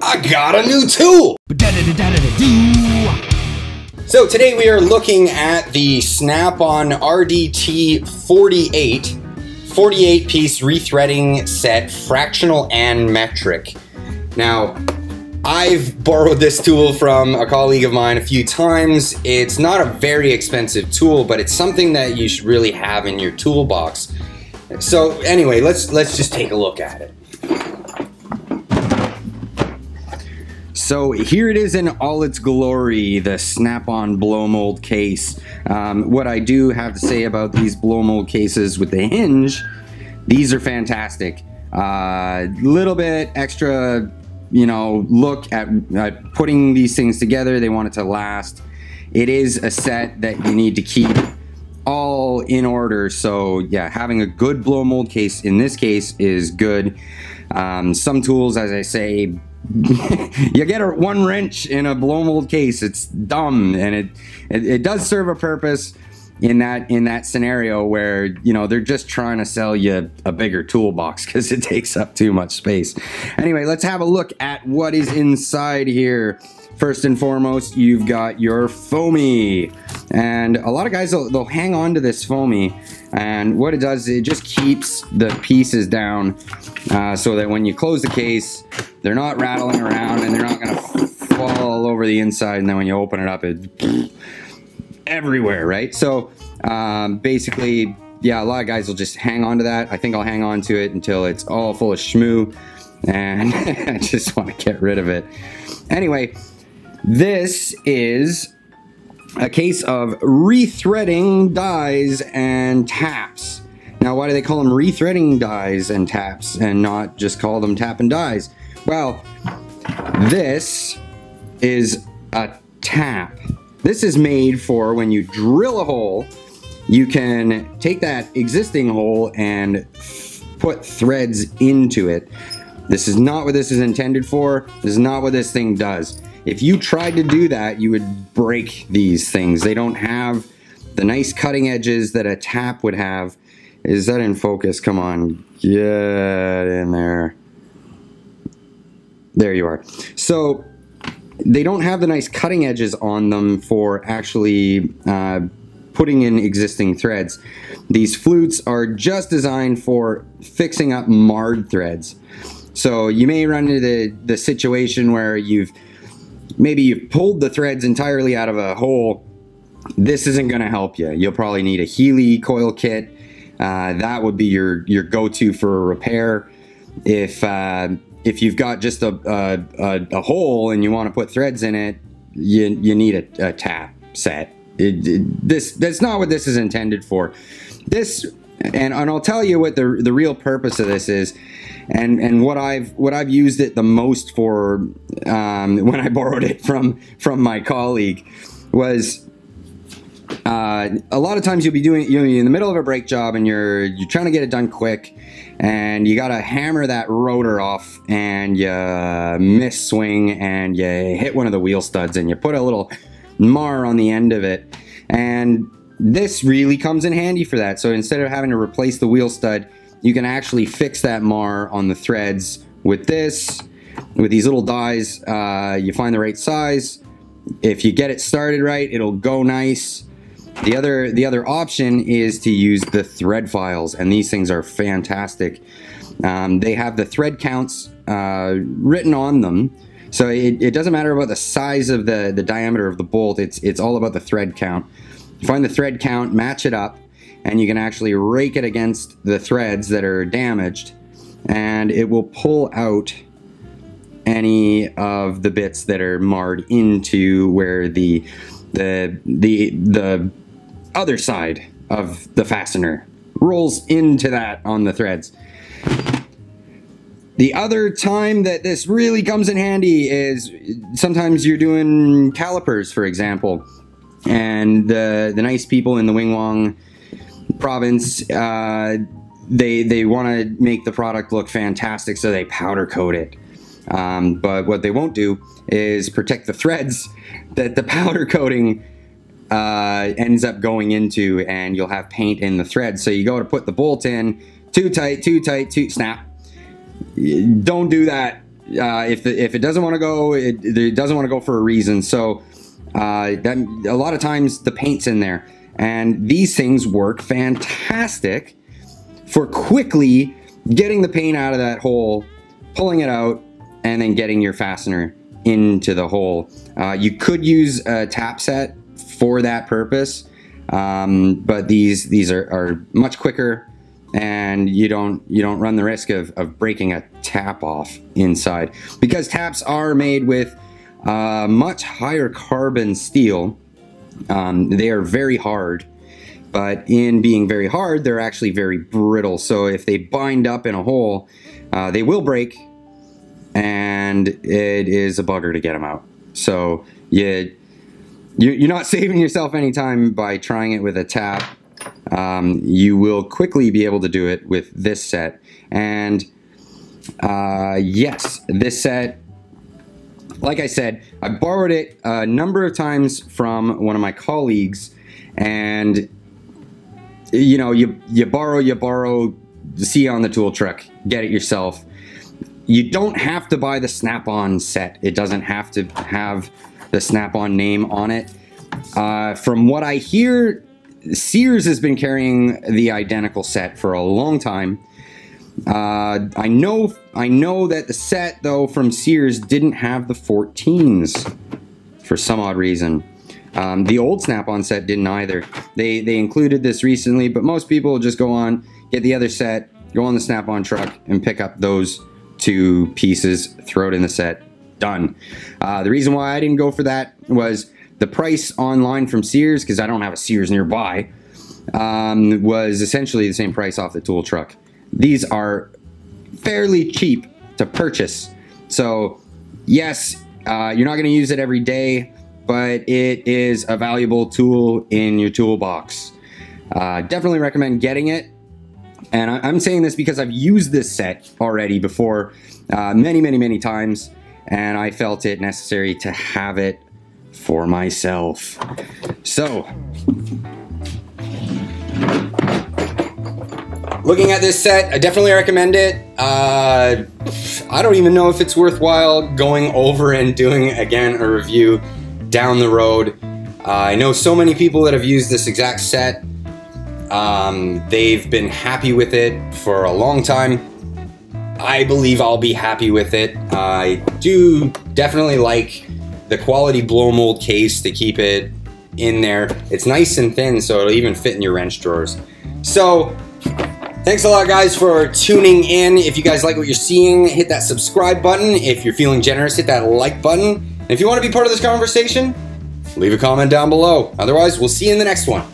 I got a new tool! So today we are looking at the Snap-On RDT48 48-piece rethreading set, fractional and metric. Now, I've borrowed this tool from a colleague of mine a few times. It's not a very expensive tool, but it's something that you should really have in your toolbox. So anyway, let's just take a look at it. So here it is in all its glory, the Snap-on blow mold case. What I do have to say about these blow mold cases with the hinge, these are fantastic. Little bit extra, you know, look at putting these things together. They want it to last. It is a set that you need to keep all in order. So yeah, having a good blow mold case in this case is good. Some tools, as I say, you get one wrench in a blow mold case, it's dumb, and it does serve a purpose in that scenario where, you know, they're just trying to sell you a bigger toolbox because it takes up too much space. Anyway, let's have a look at what is inside here. First and foremost, you've got your foamy, and a lot of guys they'll hang on to this foamy, and what it does, it just keeps the pieces down so that when you close the case, they're not rattling around and they're not gonna fall all over the inside, and then when you open it up, it's everywhere, right? So basically, yeah, a lot of guys will just hang on to that. I think I'll hang on to it until it's all full of shmoo, and I just want to get rid of it. Anyway, this is a case of rethreading dies and taps. Now, why do they call them rethreading dies and taps and not just call them tap and dies? Well, this is a tap. This is made for when you drill a hole, you can take that existing hole and put threads into it. This is not what this is intended for. This is not what this thing does. If you tried to do that, you would break these things. They don't have the nice cutting edges that a tap would have. Is that in focus? Come on, get in there. There you are. So they don't have the nice cutting edges on them for actually putting in existing threads. These flutes are just designed for fixing up marred threads. So you may run into the situation where maybe you've pulled the threads entirely out of a hole. This isn't going to help you. You'll probably need a Healy coil kit. That would be your go-to for a repair. If you've got just a hole and you want to put threads in it, you need a tap set. That's not what this is intended for. This, and I'll tell you what the real purpose of this is, and what I've used it the most for when I borrowed it from my colleague was. A lot of times you'll be in the middle of a brake job and you're trying to get it done quick, and you gotta hammer that rotor off, and you miss swing and you hit one of the wheel studs and you put a little mar on the end of it, and this really comes in handy for that. So instead of having to replace the wheel stud, you can actually fix that mar on the threads with this. With these little dies, you find the right size. If you get it started right, it'll go nice. The other option is to use the thread files, and these things are fantastic. They have the thread counts written on them, so it doesn't matter about the size of the diameter of the bolt. It's all about the thread count. Find the thread count, match it up, and you can actually rake it against the threads that are damaged, and it will pull out any of the bits that are marred into where the other side of the fastener rolls into that on the threads. The other time that this really comes in handy is sometimes you're doing calipers, for example, and the nice people in the Wing Wong province, they want to make the product look fantastic, so they powder coat it. But what they won't do is protect the threads that the powder coating ends up going into, and you'll have paint in the threads. So you go to put the bolt in, too tight, snap. Don't do that. if it doesn't want to go, it doesn't want to go for a reason. So that a lot of times the paint's in there, and these things work fantastic for quickly getting the paint out of that hole, pulling it out, and then getting your fastener into the hole. You could use a tap set for that purpose, but these are much quicker, and you don't run the risk of breaking a tap off inside, because taps are made with much higher carbon steel. They are very hard, but in being very hard, they're actually very brittle. So if they bind up in a hole, they will break, and it is a bugger to get them out. So you're not saving yourself any time by trying it with a tap. You will quickly be able to do it with this set. And yes, this set, like I said, I borrowed it a number of times from one of my colleagues, and you know, you borrow, see on the tool truck, get it yourself. You don't have to buy the Snap-on set. It doesn't have to have the Snap-on name on it. From what I hear, Sears has been carrying the identical set for a long time. I know that the set though from Sears didn't have the 14s for some odd reason. The old Snap-on set didn't either. They included this recently, but most people just go on, get the other set, go on the Snap-on truck, and pick up those two pieces, throw it in the set, done. The reason why I didn't go for that was the price online from Sears, because I don't have a Sears nearby, was essentially the same price off the tool truck. These are fairly cheap to purchase. So yes, you're not going to use it every day, but it is a valuable tool in your toolbox. Definitely recommend getting it. And I'm saying this because I've used this set already before many times, and I felt it necessary to have it for myself. So, looking at this set, I definitely recommend it. I don't even know if it's worthwhile going over and doing, again, a review down the road. I know so many people that have used this exact set. They've been happy with it for a long time. I believe I'll be happy with it. I do definitely like the quality blow mold case to keep it in there. It's nice and thin, so it'll even fit in your wrench drawers. So, thanks a lot, guys, for tuning in. If you guys like what you're seeing, hit that subscribe button. If you're feeling generous, hit that like button. And if you want to be part of this conversation, leave a comment down below. Otherwise, we'll see you in the next one.